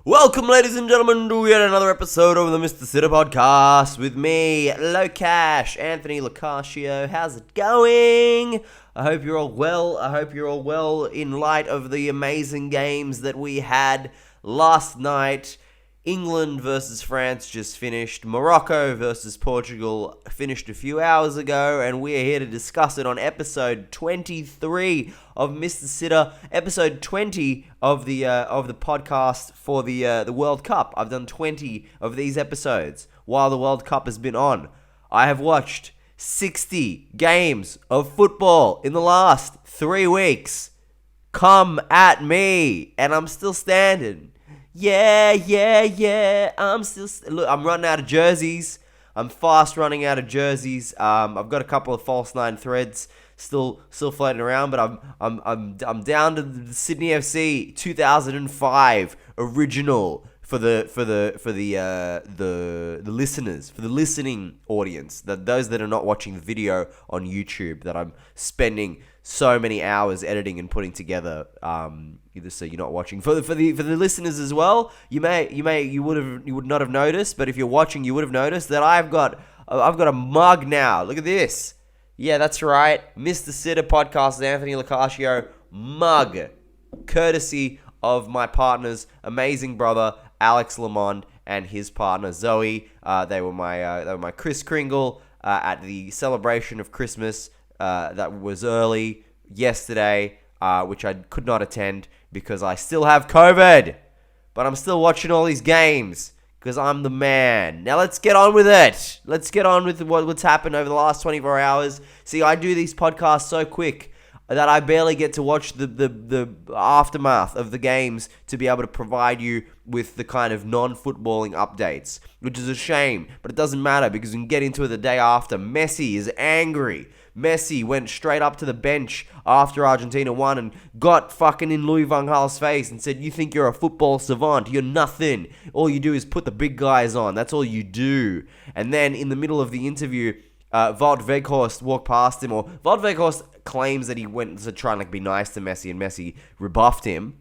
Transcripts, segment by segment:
Welcome, ladies and gentlemen, to yet another episode of the Mr. Sitter podcast with me, Locash, Anthony Locascio. How's it going? I hope you're all well. I hope you're all well in light of the amazing games that we had last night. England versus France just finished. Morocco versus Portugal finished a few hours ago, and we are here to discuss it on episode 23 of Mr. Sitter, episode 20 of the podcast for the World Cup. I've done 20 of these episodes while the World Cup has been on. I have watched 60 games of football in the last 3 weeks. Come at me, and I'm still standing. Yeah, look, I'm running out of jerseys. I'm fast running out of jerseys. I've got a couple of false 9 threads still floating around, but I'm down to the Sydney FC 2005 original for the listeners, for the listening audience, those that are not watching the video on YouTube that I'm spending so many hours editing and putting together. So you're not watching. For the listeners as well, you would not have noticed, but if you're watching, you would have noticed that I've got a mug now. Look at this. Yeah, that's right. Mr. Sitter Podcast, Anthony Locascio mug, courtesy of my partner's amazing brother Alex Lamond and his partner Zoe. They were my Kris Kringle at the celebration of Christmas that was early yesterday, which I could not attend because I still have COVID. But I'm still watching all these games because I'm the man. Now let's get on with it. Let's get on with what's happened over the last 24 hours. See, I do these podcasts so quick that I barely get to watch the aftermath of the games to be able to provide you with the kind of non-footballing updates, which is a shame, but it doesn't matter because we can get into it the day after. Messi is angry. Messi went straight up to the bench after Argentina won and got fucking in Louis van Gaal's face and said, "You think you're a football savant? You're nothing. All you do is put the big guys on. That's all you do." And then in the middle of the interview, Wout Weghorst walked past him, or Wout Weghorst claims that he went to try and be nice to Messi, and Messi rebuffed him.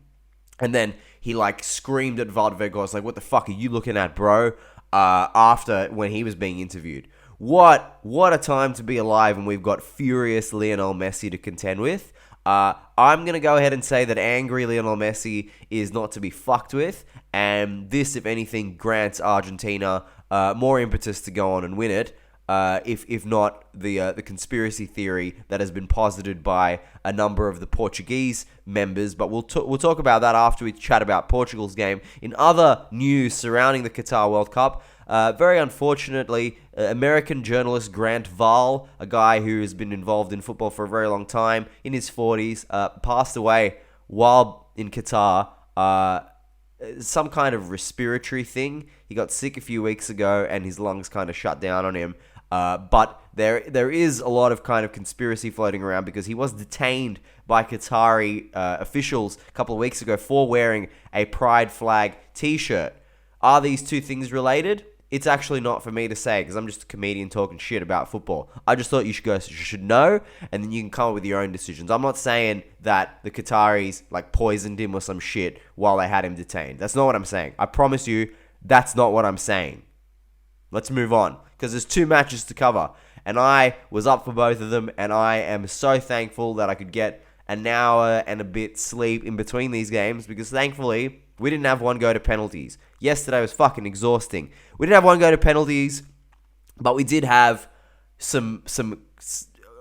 And then he screamed at Wout Weghorst, "What the fuck are you looking at, bro?" When he was being interviewed. What a time to be alive, and we've got furious Lionel Messi to contend with. I'm going to go ahead and say that angry Lionel Messi is not to be fucked with, and this, if anything, grants Argentina more impetus to go on and win it. If not the conspiracy theory that has been posited by a number of the Portuguese members, but we'll talk about that after we chat about Portugal's game. In other news surrounding the Qatar World Cup, very unfortunately, American journalist Grant Wahl, a guy who has been involved in football for a very long time, in his 40s, passed away while in Qatar. Some kind of respiratory thing. He got sick a few weeks ago and his lungs kind of shut down on him. But there is a lot of kind of conspiracy floating around because he was detained by Qatari officials a couple of weeks ago for wearing a pride flag t-shirt. Are these two things related? It's actually not for me to say because I'm just a comedian talking shit about football. I just thought you should know, and then you can come up with your own decisions. I'm not saying that the Qataris poisoned him or some shit while they had him detained. That's not what I'm saying. I promise you, that's not what I'm saying. Let's move on because there's 2 matches to cover, and I was up for both of them, and I am so thankful that I could get an hour and a bit sleep in between these games because thankfully we didn't have one go to penalties. Yesterday was fucking exhausting. We didn't have one go to penalties, but we did have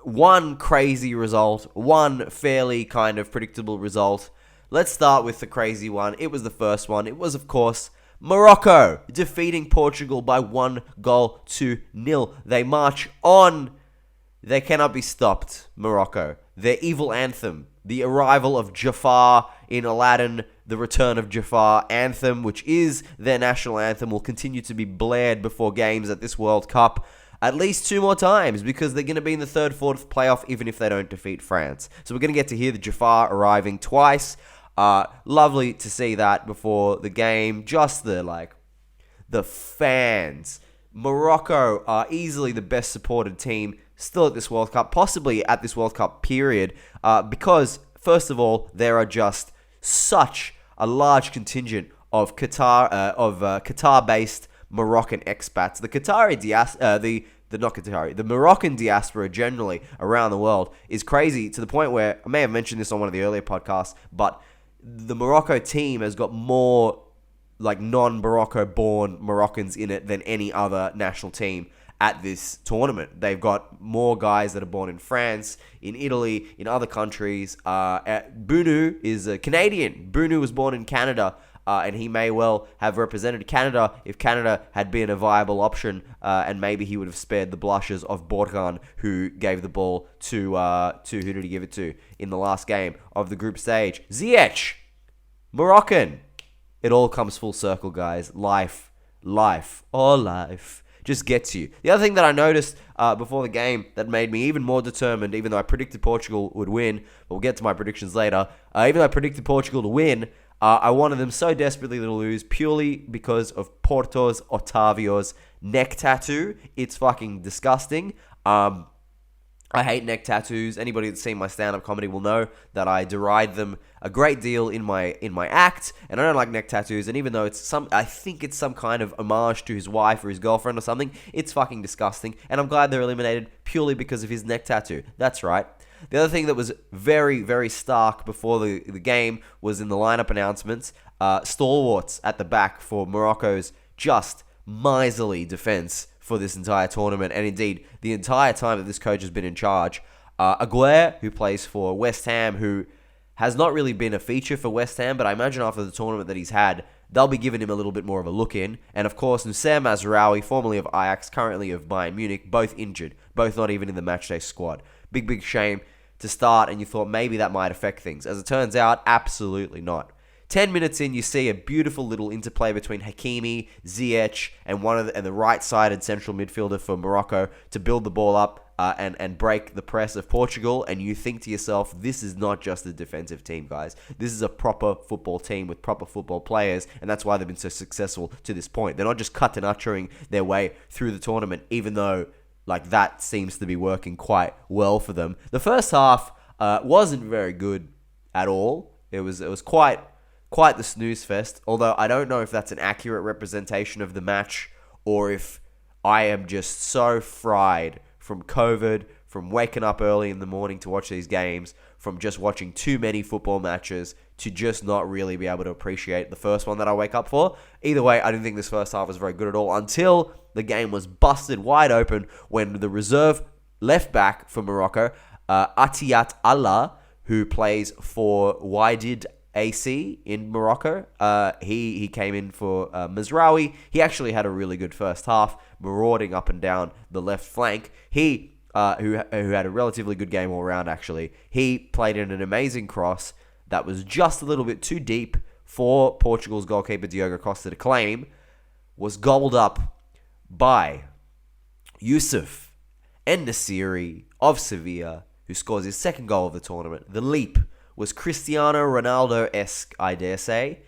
one crazy result, one fairly kind of predictable result. Let's start with the crazy one. It was the first one. It was, of course, Morocco defeating Portugal by 1-0. They march on. They cannot be stopped, Morocco. Their evil anthem, the arrival of Jafar in Aladdin, the return of Jafar anthem, which is their national anthem, will continue to be blared before games at this World Cup at least 2 more times because they're going to be in the 3rd, 4th playoff even if they don't defeat France. So we're going to get to hear the Jafar arriving twice. Lovely to see that before the game. Just the fans. Morocco are easily the best supported team still at this World Cup, possibly at this World Cup period, because, first of all, there are just such a large contingent of Qatar-based Moroccan expats. The Moroccan diaspora generally around the world is crazy to the point where I may have mentioned this on one of the earlier podcasts, but the Morocco team has got more like non-Morocco born Moroccans in it than any other national team at this tournament. They've got more guys that are born in France, in Italy, in other countries. Bunu is a Canadian. Bunu was born in Canada, and he may well have represented Canada if Canada had been a viable option, and maybe he would have spared the blushes of Borjan, who gave the ball to who did he give it to in the last game of the group stage? Ziyech, Moroccan. It all comes full circle, guys. Life just gets you. The other thing that I noticed before the game that made me even more determined, even though I predicted Portugal would win, but we'll get to my predictions later, even though I predicted Portugal to win, I wanted them so desperately to lose purely because of Porto's Otavio's neck tattoo. It's fucking disgusting. I hate neck tattoos. Anybody that's seen my stand-up comedy will know that I deride them a great deal in my act, and I don't like neck tattoos. And even though I think it's some kind of homage to his wife or his girlfriend or something, it's fucking disgusting. And I'm glad they're eliminated purely because of his neck tattoo. That's right. The other thing that was very, very stark before the game was in the lineup announcements. Stalwarts at the back for Morocco's just miserly defense for this entire tournament, and indeed the entire time that this coach has been in charge. Aguirre, who plays for West Ham, who has not really been a feature for West Ham, but I imagine after the tournament that he's had, they'll be giving him a little bit more of a look in. And of course, Nusayr Mazraoui, formerly of Ajax, currently of Bayern Munich, both injured, both not even in the matchday squad. Big shame to start, and you thought maybe that might affect things. As it turns out, absolutely not. 10 minutes in, you see a beautiful little interplay between Hakimi, Ziyech, and the right-sided central midfielder for Morocco to build the ball up and break the press of Portugal. And you think to yourself, this is not just a defensive team, guys. This is a proper football team with proper football players, and that's why they've been so successful to this point. They're not just catenacciaing their way through the tournament, even though like that seems to be working quite well for them. The first half wasn't very good at all. It was quite the snooze fest, although I don't know if that's an accurate representation of the match or if I am just so fried from COVID, from waking up early in the morning to watch these games, from just watching too many football matches to just not really be able to appreciate the first one that I wake up for. Either way, I didn't think this first half was very good at all until the game was busted wide open when the reserve left back for Morocco, Atiyat Allah, who plays for Wydad AC in Morocco. He came in for Mazraoui. He actually had a really good first half, marauding up and down the left flank. He, who had a relatively good game all round, actually. He played in an amazing cross that was just a little bit too deep for Portugal's goalkeeper Diogo Costa to claim, was gobbled up by Youssef En-Nesyri of Sevilla, who scores his second goal of the tournament. The leap was Cristiano Ronaldo-esque, I dare say.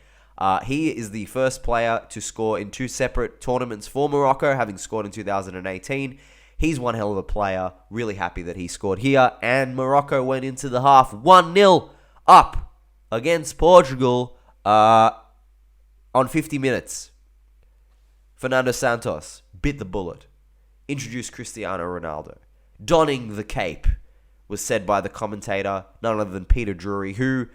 He is the first player to score in two separate tournaments for Morocco, having scored in 2018. He's one hell of a player. Really happy that he scored here. And Morocco went into the half 1-0 up against Portugal on 50 minutes. Fernando Santos bit the bullet, introduced Cristiano Ronaldo. Donning the cape was said by the commentator, none other than Peter Drury, who,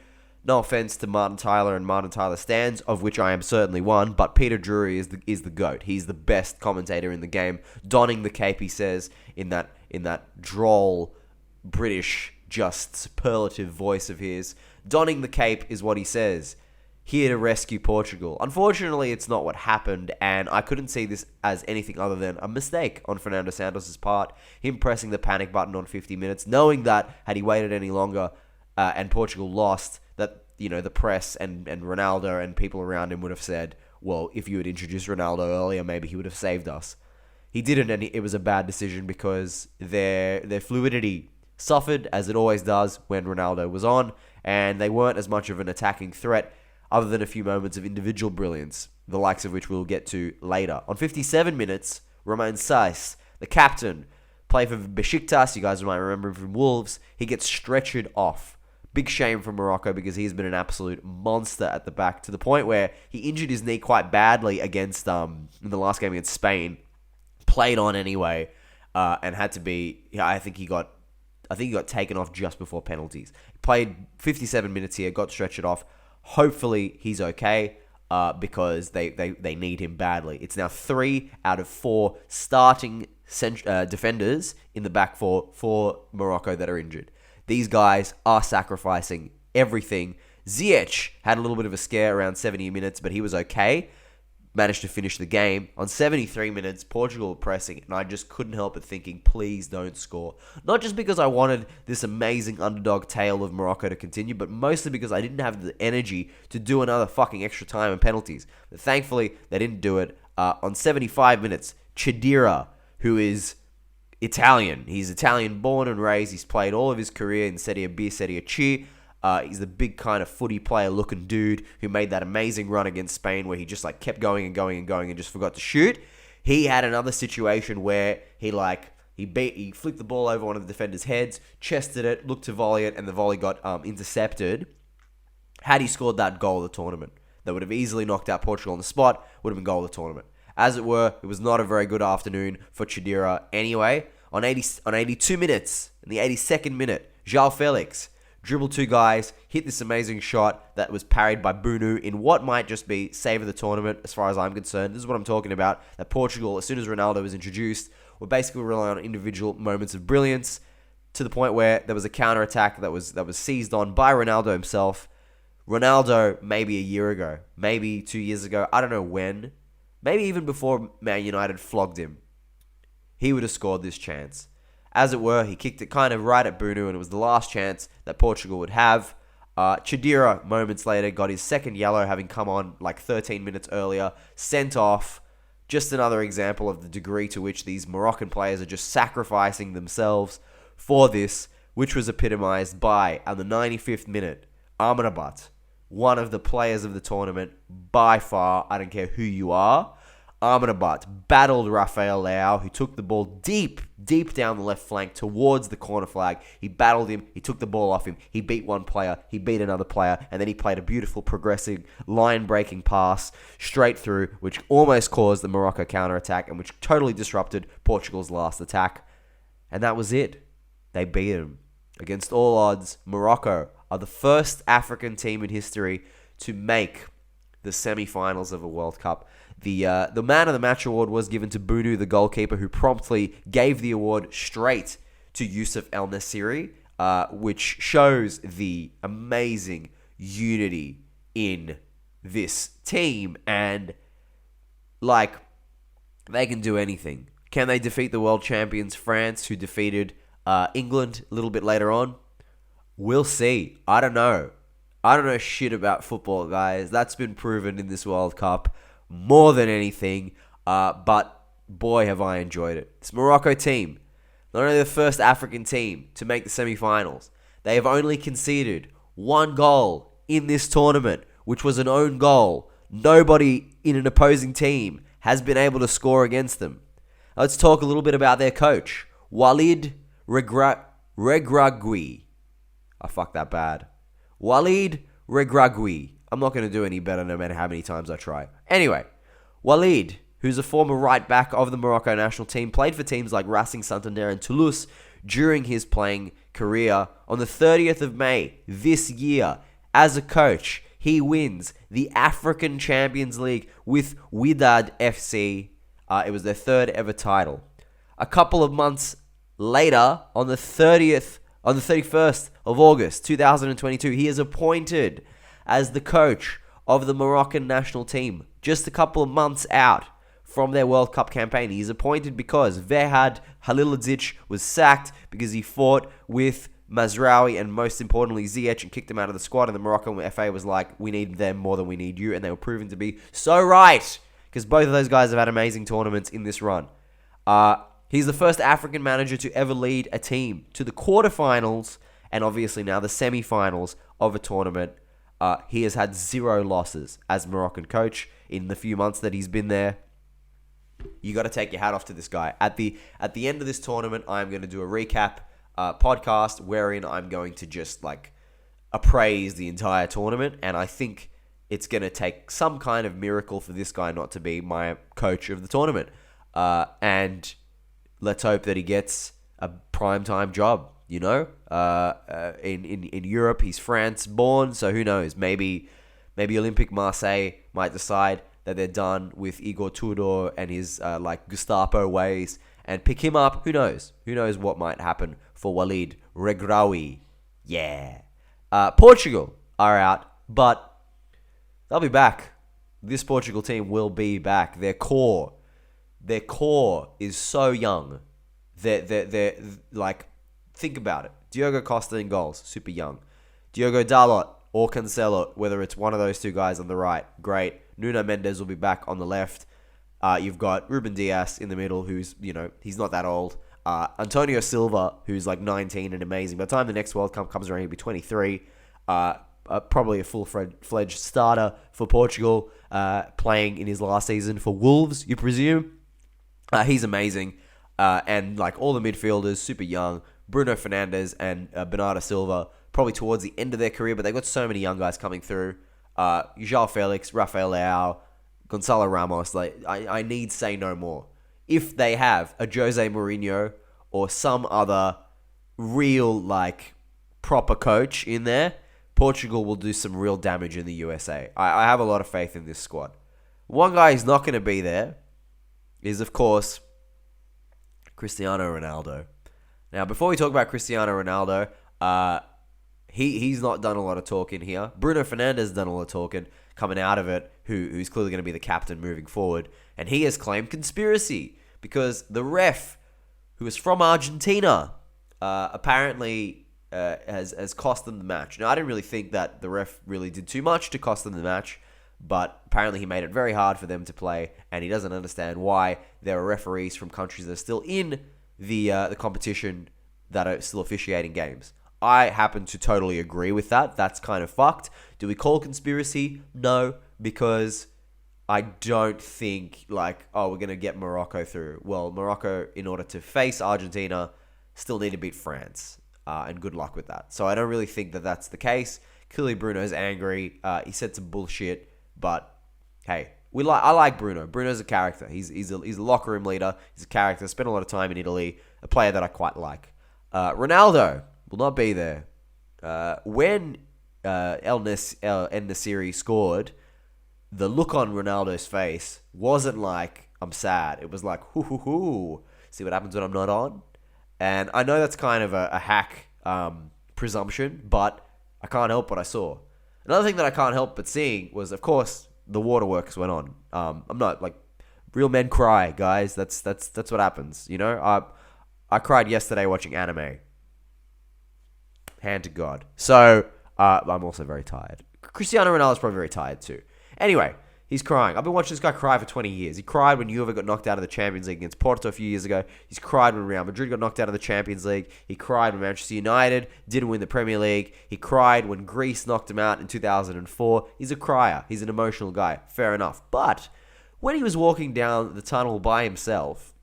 no offense to Martin Tyler and Martin Tyler stands, of which I am certainly one, but Peter Drury is the GOAT. He's the best commentator in the game. Donning the cape, he says, in that droll, British, just superlative voice of his. Donning the cape is what he says. Here to rescue Portugal. Unfortunately, it's not what happened, and I couldn't see this as anything other than a mistake on Fernando Santos' part. Him pressing the panic button on 50 minutes, knowing that had he waited any longer and Portugal lost, that the press and Ronaldo and people around him would have said, well, if you had introduced Ronaldo earlier, maybe he would have saved us. He didn't, and it was a bad decision because their fluidity suffered, as it always does when Ronaldo was on, and they weren't as much of an attacking threat other than a few moments of individual brilliance, the likes of which we'll get to later. On 57 minutes, Romain Saiss, the captain, played for Besiktas, you guys might remember him from Wolves, he gets stretchered off Big shame for Morocco because he's been an absolute monster at the back to the point where he injured his knee quite badly against in the last game against Spain. Played on anyway, and had to be. I think he got taken off just before penalties. He played 57 minutes here, got stretched off. Hopefully he's okay. Because they need him badly. It's now 3 out of 4 starting defenders in the back four for Morocco that are injured. These guys are sacrificing everything. Ziyech had a little bit of a scare around 70 minutes, but he was okay. Managed to finish the game. On 73 minutes, Portugal were pressing, and I just couldn't help but thinking, please don't score. Not just because I wanted this amazing underdog tale of Morocco to continue, but mostly because I didn't have the energy to do another fucking extra time and penalties. But thankfully, they didn't do it. On 75 minutes, Chidira, who is Italian. He's Italian born and raised. He's played all of his career in Serie B, Serie C. He's the big kind of footy player looking dude who made that amazing run against Spain where he just like kept going and going and going and just forgot to shoot. He had another situation where he flicked the ball over one of the defenders' heads, chested it, looked to volley it, and the volley got intercepted. Had he scored that goal of the tournament, that would have easily knocked out Portugal on the spot, would have been goal of the tournament. As it were, it was not a very good afternoon for Chidira anyway. On 82 minutes, in the 82nd minute, João Felix dribbled 2 guys, hit this amazing shot that was parried by Bunu in what might just be save of the tournament as far as I'm concerned. This is what I'm talking about, that Portugal, as soon as Ronaldo was introduced, were basically relying on individual moments of brilliance to the point where there was a counter-attack that was seized on by Ronaldo himself. Ronaldo, maybe a year ago, maybe 2 years ago, I don't know when, maybe even before Man United flogged him, he would have scored this chance. As it were, he kicked it kind of right at Bunu, and it was the last chance that Portugal would have. Chidira, moments later, got his second yellow, having come on like 13 minutes earlier, sent off. Just another example of the degree to which these Moroccan players are just sacrificing themselves for this, which was epitomized by, at the 95th minute, Amrabat, one of the players of the tournament by far. I don't care who you are. Amrabat battled Rafael Leao, who took the ball deep down the left flank towards the corner flag. He battled him. He took the ball off him. He beat one player. He beat another player. And then he played a beautiful, progressive, line-breaking pass straight through, which almost caused the Morocco counter-attack and which totally disrupted Portugal's last attack. And that was it. They beat him. Against all odds, Morocco are the first African team in history to make the semi-finals of a World Cup. The man of the match award was given to Bunu, the goalkeeper, who promptly gave the award straight to Youssef El Nassiri, which shows the amazing unity in this team. And, like, they can do anything. Can they defeat the world champions France, who defeated England a little bit later on? We'll see. I don't know. I don't know shit about football, guys. That's been proven in this World Cup more than anything, but boy, have I enjoyed it. This Morocco team, not only the first African team to make the semi-finals, they have only conceded 1 goal in this tournament, which was an own goal. Nobody in an opposing team has been able to score against them. Let's talk a little bit about their coach, Walid Regragui. I fucked that bad. Walid Regragui. I'm not going to do any better no matter how many times I try. Anyway, Walid, who's a former right back of the Morocco national team, played for teams like Racing Santander and Toulouse during his playing career. On the 30th of May this year, as a coach, he wins the African Champions League with Wydad FC. It was their 3rd ever title. A couple of months later, on the 31st of August 2022, he is appointed as the coach of the Moroccan national team. Just a couple of months out from their World Cup campaign. He's appointed because Verhad Halilodzic was sacked because he fought with Mazraoui and most importantly Ziyech and kicked him out of the squad, and the Moroccan FA was like, we need them more than we need you, and they were proven to be so right because both of those guys have had amazing tournaments in this run. He's the first African manager to ever lead a team to the quarterfinals and obviously now the semi-finals of a tournament. He has had 0 losses as Moroccan coach in the few months that he's been there. You got to take your hat off to this guy. At the end of this tournament, I'm going to do a recap podcast wherein I'm going to just appraise the entire tournament, and I think it's going to take some kind of miracle for this guy not to be my coach of the tournament. And let's hope that he gets a primetime job, you know? In Europe, he's France born, so who knows? Maybe Olympique Marseille might decide that they're done with Igor Tudor and his Gestapo ways and pick him up. Who knows? Who knows what might happen for Walid Regraoui? Yeah. Portugal are out, but they'll be back. This Portugal team will be back. Their core is so young. They're like, think about it. Diogo Costa in goals, super young. Diogo Dalot or Cancelo, whether it's one of those two guys on the right, great. Nuno Mendes will be back on the left. You've got Ruben Dias in the middle, who's, he's not that old. Antonio Silva, who's like 19 and amazing. By the time the next World Cup comes around, he'll be 23. Probably a full-fledged starter for Portugal, playing in his last season for Wolves, you presume. He's amazing. And like all the midfielders, super young. Bruno Fernandes and Bernardo Silva, probably towards the end of their career, but they've got so many young guys coming through. João Felix, Rafael Leao, Gonzalo Ramos. I need say no more. If they have a Jose Mourinho or some other real, proper coach in there, Portugal will do some real damage in the USA. I have a lot of faith in this squad. One guy who's not going to be there is, of course, Cristiano Ronaldo. Now, before we talk about Cristiano Ronaldo, he's not done a lot of talking here. Bruno Fernandes has done a lot of talking coming out of it, who's clearly going to be the captain moving forward. And he has claimed conspiracy because the ref, who is from Argentina, apparently has cost them the match. Now, I didn't really think that the ref really did too much to cost them the match, but apparently he made it very hard for them to play, and he doesn't understand why there are referees from countries that are still in the competition that are still officiating games. I happen to totally agree with that. That's kind of fucked. Do we call conspiracy? No, because I don't think we're going to get Morocco through. Well, Morocco, in order to face Argentina, still need to beat France. And good luck with that. So I don't really think that that's the case. Clearly Bruno's angry. He said some bullshit, but hey, I like Bruno. Bruno's a character. He's a locker room leader. He's a character. Spent a lot of time in Italy. A player that I quite like. Ronaldo will not be there. When El Nesiri scored, the look on Ronaldo's face wasn't like, I'm sad. It was like, hoo hoo hoo. See what happens when I'm not on? And I know that's kind of a hack presumption, but I can't help what I saw. Another thing that I can't help but seeing was, of course, the waterworks went on. I'm not real men cry, guys. That's what happens. I cried yesterday watching anime. Hand to God. So I'm also very tired. Cristiano Ronaldo's probably very tired too. Anyway, he's crying. I've been watching this guy cry for 20 years. He cried when Juve got knocked out of the Champions League against Porto a few years ago. He's cried when Real Madrid got knocked out of the Champions League. He cried when Manchester United didn't win the Premier League. He cried when Greece knocked him out in 2004. He's a crier. He's an emotional guy. Fair enough. But when he was walking down the tunnel by himself,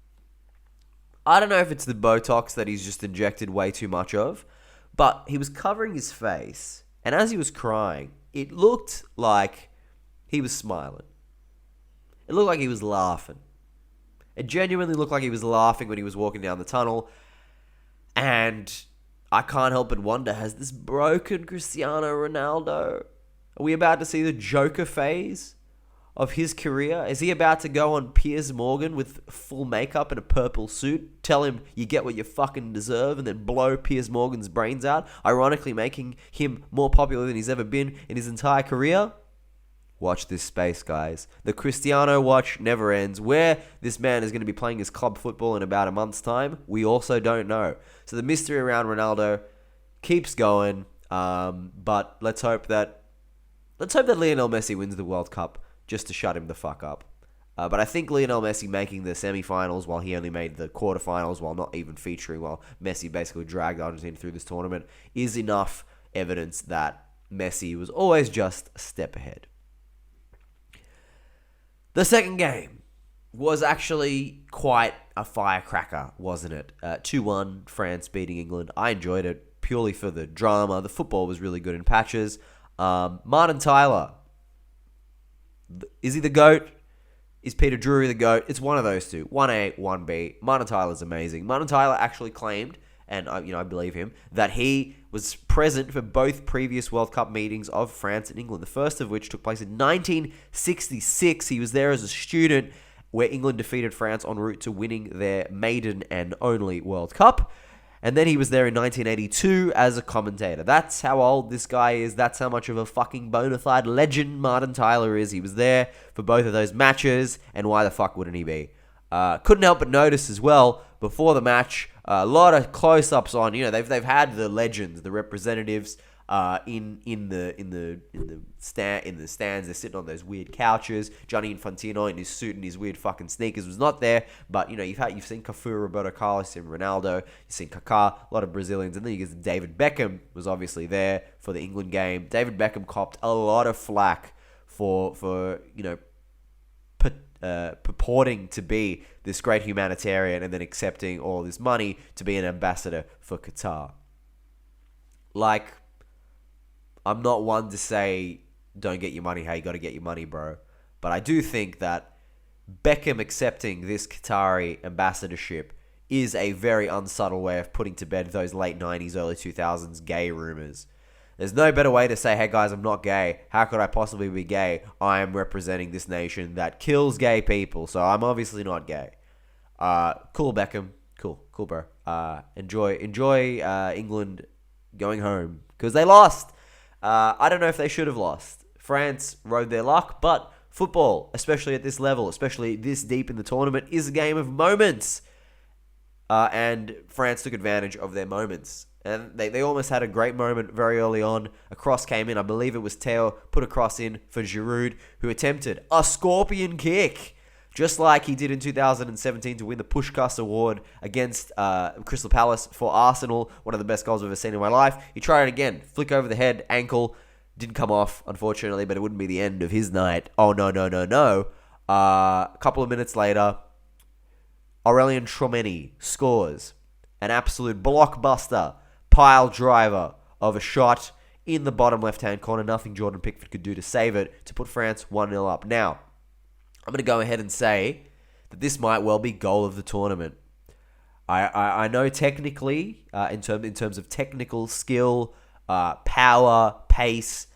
I don't know if it's the Botox that he's just injected way too much of, but he was covering his face, and as he was crying, it looked like he was smiling. It looked like he was laughing. It genuinely looked like he was laughing when he was walking down the tunnel, and I can't help but wonder, has this broken Cristiano Ronaldo? Are we about to see the Joker phase of his career? Is he about to go on Piers Morgan with full makeup and a purple suit, tell him you get what you fucking deserve, and then blow Piers Morgan's brains out, ironically making him more popular than he's ever been in his entire career? Watch this space, guys. The Cristiano watch never ends. Where this man is going to be playing his club football in about a month's time, we also don't know. So the mystery around Ronaldo keeps going, but let's hope that Lionel Messi wins the World Cup just to shut him the fuck up. But I think Lionel Messi making the semi-finals while he only made the quarterfinals while not even featuring, while Messi basically dragged Argentina through this tournament, is enough evidence that Messi was always just a step ahead. The second game was actually quite a firecracker, wasn't it? 2-1, France beating England. I enjoyed it purely for the drama. The football was really good in patches. Martin Tyler. Is he the GOAT? Is Peter Drury the GOAT? It's one of those two. 1A, 1B. Martin Tyler's amazing. Martin Tyler actually claimed, and I believe him, that he was present for both previous World Cup meetings of France and England. The first of which took place in 1966. He was there as a student, where England defeated France en route to winning their maiden and only World Cup. And then he was there in 1982 as a commentator. That's how old this guy is. That's how much of a fucking bona fide legend Martin Tyler is. He was there for both of those matches, and why the fuck wouldn't he be? Couldn't help but notice as well, before the match, a lot of close-ups on, they've had the legends, the representatives, in the stands. They're sitting on those weird couches. Gianni Infantino in his suit and his weird fucking sneakers was not there, but you've seen Cafu, Roberto Carlos, and Ronaldo. You've seen Kaká, a lot of Brazilians, and then you get David Beckham was obviously there for the England game. David Beckham copped a lot of flack for purporting to be this great humanitarian and then accepting all this money to be an ambassador for Qatar. I'm not one to say, don't get your money how you got to get your money, bro. But I do think that Beckham accepting this Qatari ambassadorship is a very unsubtle way of putting to bed those late 90s, early 2000s gay rumors. There's no better way to say, hey guys, I'm not gay. How could I possibly be gay? I am representing this nation that kills gay people, so I'm obviously not gay. Cool, Beckham. Cool, bro. Enjoy England going home, because they lost. I don't know if they should have lost. France rode their luck, but football, especially at this level, especially this deep in the tournament, is a game of moments. And France took advantage of their moments. And they almost had a great moment very early on. A cross came in. I believe it was Theo put a cross in for Giroud, who attempted a scorpion kick, just like he did in 2017 to win the Puskás Award against Crystal Palace for Arsenal. One of the best goals I've ever seen in my life. He tried it again. Flick over the head, ankle. Didn't come off, unfortunately, but it wouldn't be the end of his night. Oh, no. A couple of minutes later, Aurélien Tchouameni scores an absolute blockbuster pile driver of a shot in the bottom left-hand corner. Nothing Jordan Pickford could do to save it, to put France 1-0 up. Now, I'm going to go ahead and say that this might well be goal of the tournament. I know technically, in terms of technical skill, power, pace,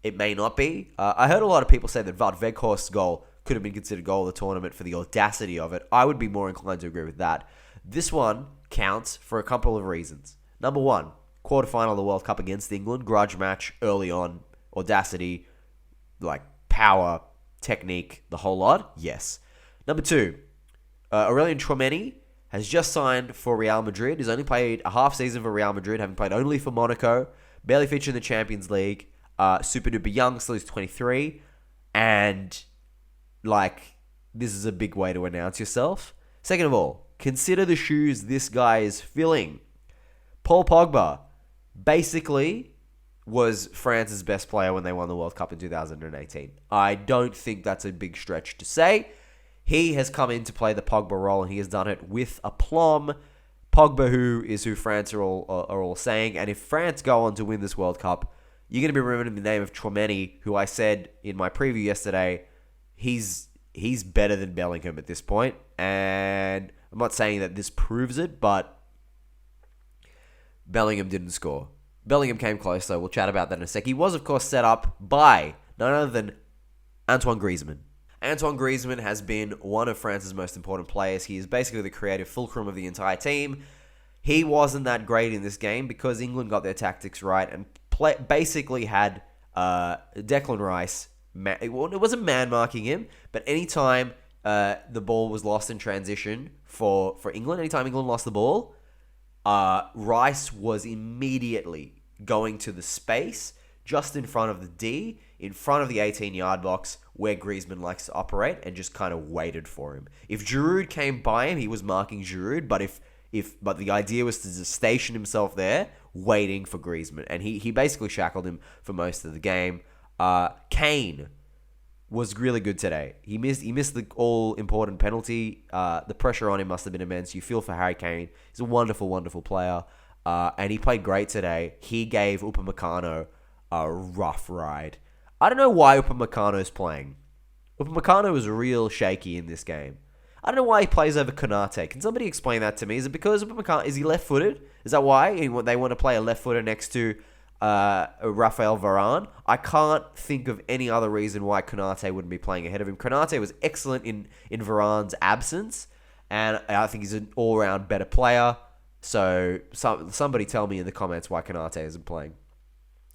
it may not be. I heard a lot of people say that Wout Weghorst's goal could have been considered goal of the tournament for the audacity of it. I would be more inclined to agree with that. This one counts for a couple of reasons. Number one, quarterfinal of the World Cup against England, grudge match early on, audacity, power, technique, the whole lot. Yes. Number two, Aurélien Tchouameni has just signed for Real Madrid. He's only played a half season for Real Madrid, having played only for Monaco, barely featured in the Champions League, super duper young, still he's 23, and this is a big way to announce yourself. Second of all, consider the shoes this guy is filling. Paul Pogba basically was France's best player when they won the World Cup in 2018. I don't think that's a big stretch to say. He has come in to play the Pogba role, and he has done it with aplomb. Pogba, who France are all saying, and if France go on to win this World Cup, you're going to be remembering the name of Tchouameni, who I said in my preview yesterday, he's better than Bellingham at this point, and I'm not saying that this proves it, but Bellingham didn't score. Bellingham came close, though. We'll chat about that in a sec. He was, of course, set up by none other than Antoine Griezmann. Antoine Griezmann has been one of France's most important players. He is basically the creative fulcrum of the entire team. He wasn't that great in this game because England got their tactics right and basically had Declan Rice. It wasn't man-marking him, but anytime the ball was lost in transition for England, anytime England lost the ball, Rice was immediately going to the space just in front of the D, in front of the 18-yard box where Griezmann likes to operate, and just kind of waited for him. If Giroud came by him, he was marking Giroud, but the idea was to just station himself there, waiting for Griezmann, and he basically shackled him for most of the game. Kane was really good today. He missed the all-important penalty. The pressure on him must have been immense. You feel for Harry Kane. He's a wonderful, wonderful player. and he played great today. He gave Upamecano a rough ride. I don't know why Upamecano's playing. Upamecano was real shaky in this game. I don't know why he plays over Konate. Can somebody explain that to me? Is it because Upamecano, is he left-footed? Is that why they want to play a left-footer next to Rafael Varane? I can't think of any other reason why Konate wouldn't be playing ahead of him. Konate was excellent in Varane's absence, and I think he's an all-round better player. So somebody tell me in the comments why Konate isn't playing.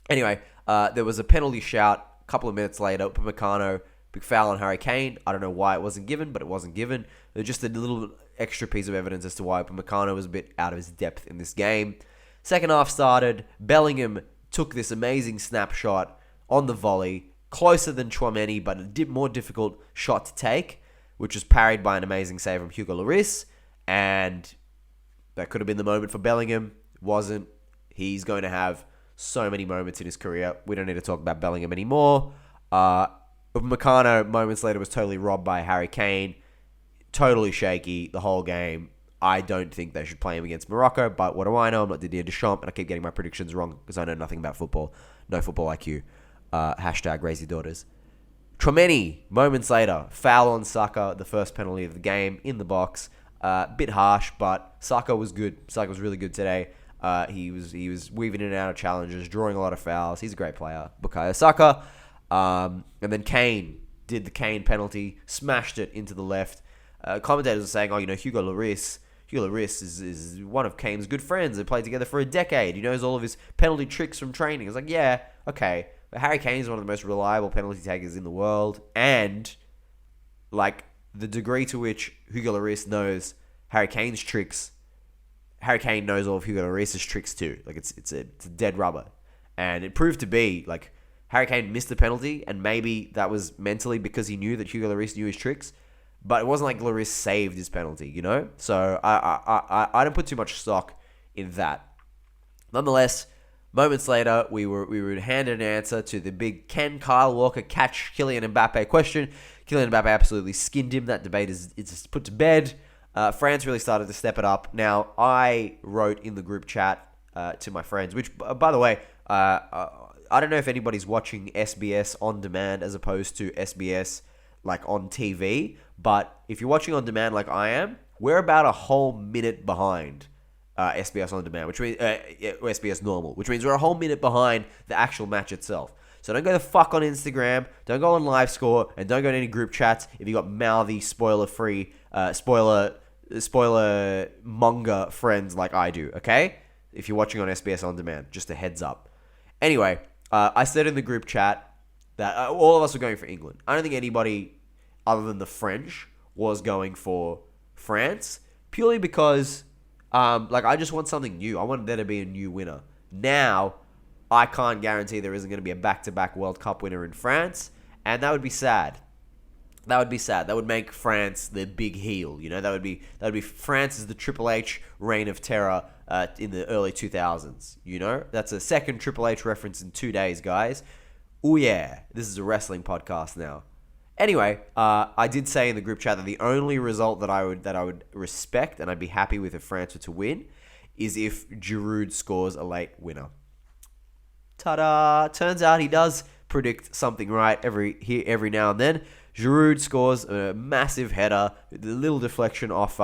Anyway, there was a penalty shout a couple of minutes later. Upamecano, big foul on Harry Kane. I don't know why it wasn't given, but it wasn't given. There's just a little extra piece of evidence as to why Upamecano was a bit out of his depth in this game. Second half started. Bellingham took this amazing snapshot on the volley, closer than Tchouaméni, but a more difficult shot to take, which was parried by an amazing save from Hugo Lloris. And that could have been the moment for Bellingham. It wasn't. He's going to have so many moments in his career. We don't need to talk about Bellingham anymore. Upamecano, moments later, was totally robbed by Harry Kane. Totally shaky the whole game. I don't think they should play him against Morocco, but what do I know? I'm not Didier Deschamps, and I keep getting my predictions wrong because I know nothing about football. No football IQ. Hashtag raise your daughters. Tchouaméni, moments later, foul on Saka, the first penalty of the game, in the box. Bit harsh, but Saka was good. Saka was really good today. He was weaving in and out of challenges, drawing a lot of fouls. He's a great player, Bukayo Saka. And then Kane did the Kane penalty, smashed it into the left. Commentators are saying, Hugo Lloris is one of Kane's good friends. They played together for a decade. He knows all of his penalty tricks from training. It's like, yeah, okay. But Harry Kane is one of the most reliable penalty takers in the world. And, like, the degree to which Hugo Lloris knows Harry Kane's tricks, Harry Kane knows all of Hugo Lloris's tricks too. Like, it's a dead rubber. And it proved to be, like, Harry Kane missed the penalty, and maybe that was mentally because he knew that Hugo Lloris knew his tricks. But it wasn't like Lloris saved his penalty, you know? So I don't put too much stock in that. Nonetheless, moments later, we were handed an answer to the big can Kyle Walker catch Kylian Mbappe question. Kylian Mbappe absolutely skinned him. That debate is put to bed. France really started to step it up. Now, I wrote in the group chat to my friends, which, by the way, I don't know if anybody's watching SBS on demand as opposed to SBS like on TV, but if you're watching on demand like I am, we're about a whole minute behind SBS on demand, which means SBS normal, which means we're a whole minute behind the actual match itself. So don't go the fuck on Instagram, don't go on live score, and don't go to any group chats if you got mouthy, spoiler-free, spoiler monger friends like I do, okay? If you're watching on SBS on demand, just a heads up. Anyway, I said in the group chat that all of us were going for England. I don't think anybody other than the French was going for France, purely because I just want something new. I want there to be a new winner. Now, I can't guarantee there isn't going to be a back-to-back World Cup winner in France, and that would be sad. That would be sad. That would make France the big heel. You know, that would be France is the Triple H reign of terror in the early 2000s. You know, that's a second Triple H reference in 2 days, guys. Oh yeah, this is a wrestling podcast now. Anyway, I did say in the group chat that the only result that I would respect and I'd be happy with if France were to win is if Giroud scores a late winner. Ta-da! Turns out he does predict something right every now and then. Giroud scores a massive header, a little deflection off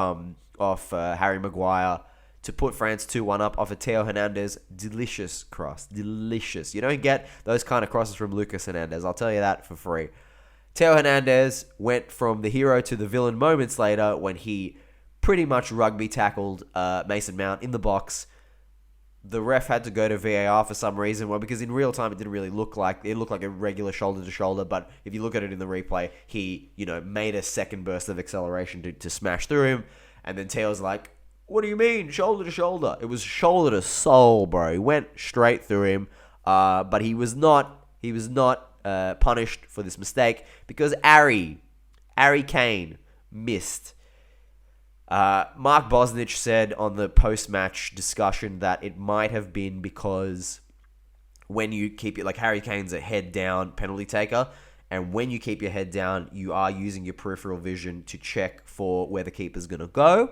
Harry Maguire to put France 2-1 up off a Theo Hernandez. Delicious cross. Delicious. You don't get those kind of crosses from Lucas Hernandez. I'll tell you that for free. Theo Hernandez went from the hero to the villain moments later when he pretty much rugby tackled Mason Mount in the box. The ref had to go to VAR for some reason. Well, because in real time it didn't really look like it looked like a regular shoulder to shoulder. But if you look at it in the replay, he made a second burst of acceleration to smash through him, and then Theo's like, "What do you mean shoulder to shoulder?" It was shoulder to soul, bro. He went straight through him, but he was not punished for this mistake because Harry Kane missed. Mark Bosnich said on the post-match discussion that it might have been because when you keep it, like Harry Kane's a head-down penalty taker, and when you keep your head down, you are using your peripheral vision to check for where the keeper's going to go.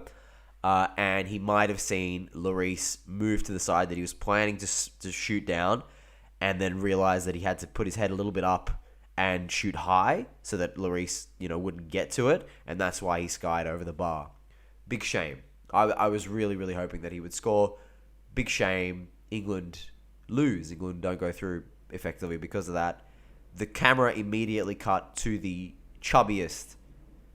and he might have seen Lloris move to the side that he was planning to shoot down, and then realized that he had to put his head a little bit up and shoot high so that Lloris, wouldn't get to it, and that's why he skied over the bar. Big shame. I was really, really hoping that he would score. Big shame. England lose. England don't go through effectively because of that. The camera immediately cut to the chubbiest,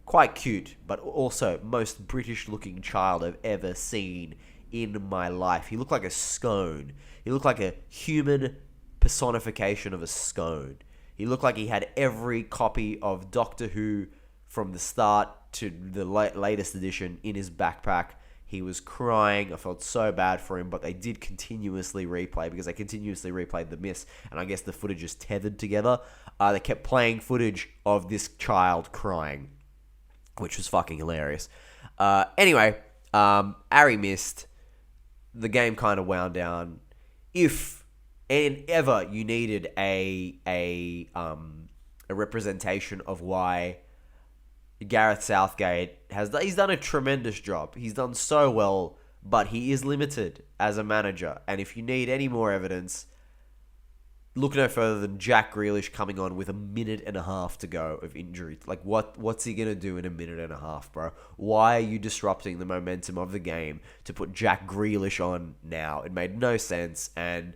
quite cute, but also most British-looking child I've ever seen in my life. He looked like a scone. He looked like a human personification of a scone. He looked like he had every copy of Doctor Who from the start to the latest edition in his backpack. He was crying. I felt so bad for him, but they did continuously replay because they continuously replayed the miss, and I guess the footage is tethered together. They kept playing footage of this child crying, which was fucking hilarious. Anyway, Ari missed. The game kind of wound down. If and ever you needed a representation of why Gareth Southgate he's done a tremendous job. He's done so well, but he is limited as a manager. And if you need any more evidence, look no further than Jack Grealish coming on with a minute and a half to go of injury. Like, what's he going to do in a minute and a half, bro? Why are you disrupting the momentum of the game to put Jack Grealish on now? It made no sense. And,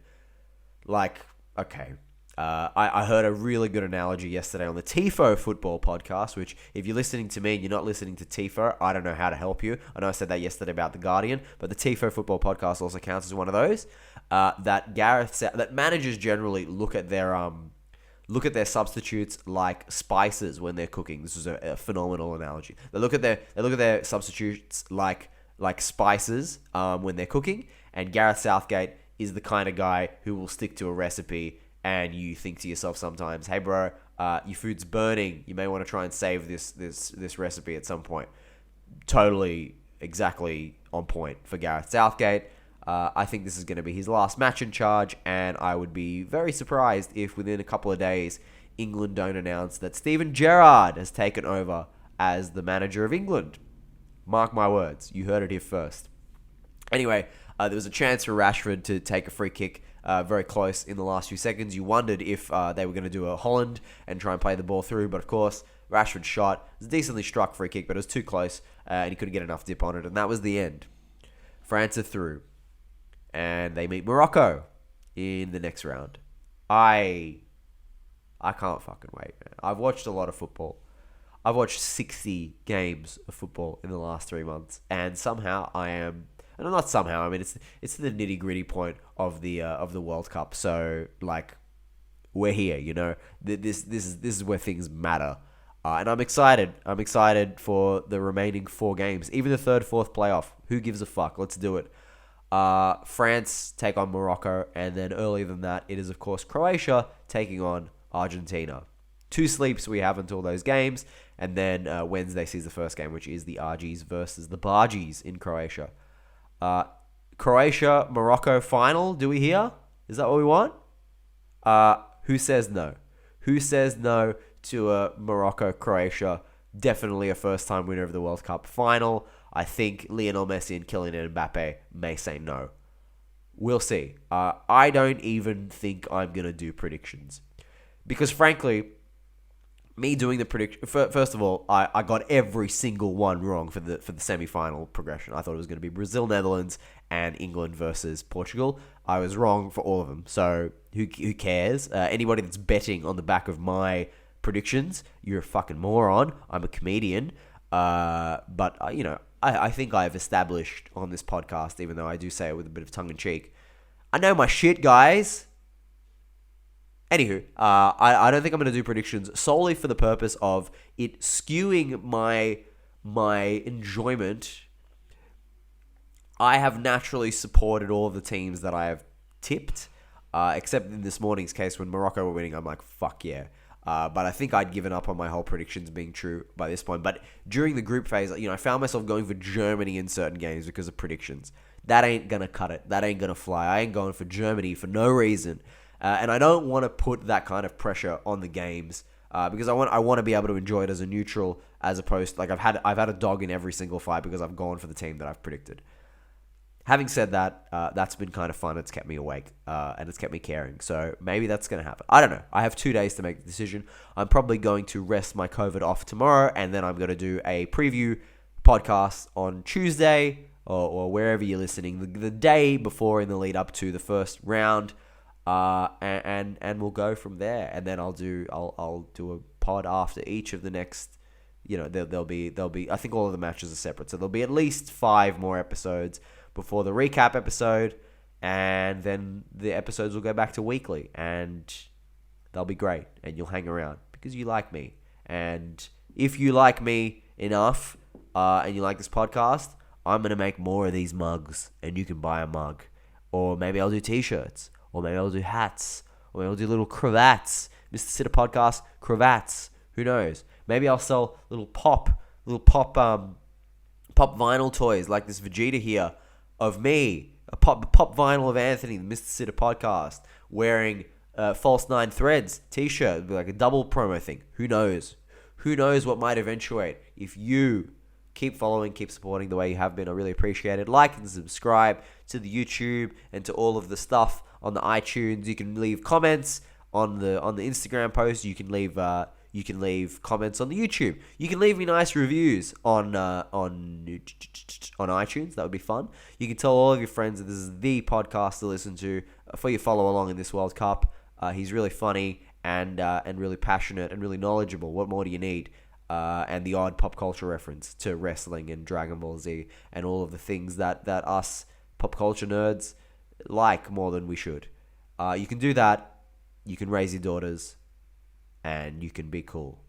okay. I heard a really good analogy yesterday on the TIFO football podcast, which if you're listening to me and you're not listening to TIFO, I don't know how to help you. I know I said that yesterday about The Guardian, but the TIFO football podcast also counts as one of those. That managers generally look at their substitutes like spices when they're cooking. This is a phenomenal analogy. They look at their substitutes like spices when they're cooking, and Gareth Southgate is the kind of guy who will stick to a recipe. And you think to yourself sometimes, hey bro, your food's burning. You may want to try and save this recipe at some point. Totally, exactly on point for Gareth Southgate. I think this is going to be his last match in charge, and I would be very surprised if within a couple of days England don't announce that Steven Gerrard has taken over as the manager of England. Mark my words, you heard it here first. Anyway, there was a chance for Rashford to take a free kick very close in the last few seconds. You wondered if they were going to do a Holland and try and play the ball through, but of course, Rashford's shot was a decently struck free kick, but it was too close, and he couldn't get enough dip on it, and that was the end. France are through, and they meet Morocco in the next round. I can't fucking wait, man. I've watched a lot of football. I've watched 60 games of football in the last 3 months, and somehow I am... And not somehow. I mean, it's the nitty gritty point of the World Cup. So we're here. This is where things matter, and I'm excited. I'm excited for the remaining 4 games, even the third, fourth playoff. Who gives a fuck? Let's do it. France take on Morocco, and then earlier than that, it is of course Croatia taking on Argentina. 2 sleeps we have until those games, and then Wednesday sees the first game, which is the Argies versus the Bargies in Croatia. Croatia, Morocco final, do we hear? Is that what we want? Who says no? Who says no to a Morocco-Croatia? Definitely a first-time winner of the World Cup final. I think Lionel Messi and Kylian Mbappe may say no. We'll see. I don't even think I'm going to do predictions. Because frankly... Me doing the prediction... First of all, I got every single one wrong for the semi-final progression. I thought it was going to be Brazil, Netherlands, and England versus Portugal. I was wrong for all of them. So, who cares? Anybody that's betting on the back of my predictions, you're a fucking moron. I'm a comedian. But, I think I've established on this podcast, even though I do say it with a bit of tongue-in-cheek, I know my shit, guys. Anywho, I don't think I'm going to do predictions solely for the purpose of it skewing my enjoyment. I have naturally supported all of the teams that I have tipped, except in this morning's case when Morocco were winning, I'm like, fuck yeah. But I think I'd given up on my whole predictions being true by this point. But during the group phase, I found myself going for Germany in certain games because of predictions. That ain't going to cut it. That ain't going to fly. I ain't going for Germany for no reason. And I don't want to put that kind of pressure on the games because I want to be able to enjoy it as a neutral, as opposed to, like, I've had a dog in every single fight because I've gone for the team that I've predicted. Having said that, that's been kind of fun. It's kept me awake, and it's kept me caring. So maybe that's going to happen. I don't know. I have 2 days to make the decision. I'm probably going to rest my COVID off tomorrow, and then I'm going to do a preview podcast on Tuesday, or wherever you're listening, the day before, in the lead up to the first round, and we'll go from there. And then I'll do a pod after each of the next. There'll be. I think all of the matches are separate, so there'll be at least 5 more episodes before the recap episode, and then the episodes will go back to weekly, and they'll be great, and you'll hang around because you like me. And if you like me enough, and you like this podcast, I'm going to make more of these mugs, and you can buy a mug. Or maybe I'll do t-shirts, or maybe I'll do hats, or maybe I'll do little cravats. Mr. Sitter Podcast cravats. Who knows? Maybe I'll sell little pop vinyl toys like this Vegeta here of me, a pop vinyl of Anthony, the Mr. Sitter Podcast, wearing False 9 Threads t-shirt. It'd be like a double promo thing. Who knows? Who knows what might eventuate? If you keep following, keep supporting the way you have been, I really appreciate it. Like and subscribe to the YouTube and to all of the stuff on the iTunes. You can leave comments on the Instagram post. You can leave comments on the YouTube. You can leave me nice reviews on iTunes. That would be fun. You can tell all of your friends that this is the podcast to listen to for your follow along in this World Cup. He's really funny and really passionate and really knowledgeable. What more do you need? And the odd pop culture reference to wrestling and Dragon Ball Z and all of the things that us pop culture nerds like more than we should. You can do that. You can raise your daughters, and you can be cool.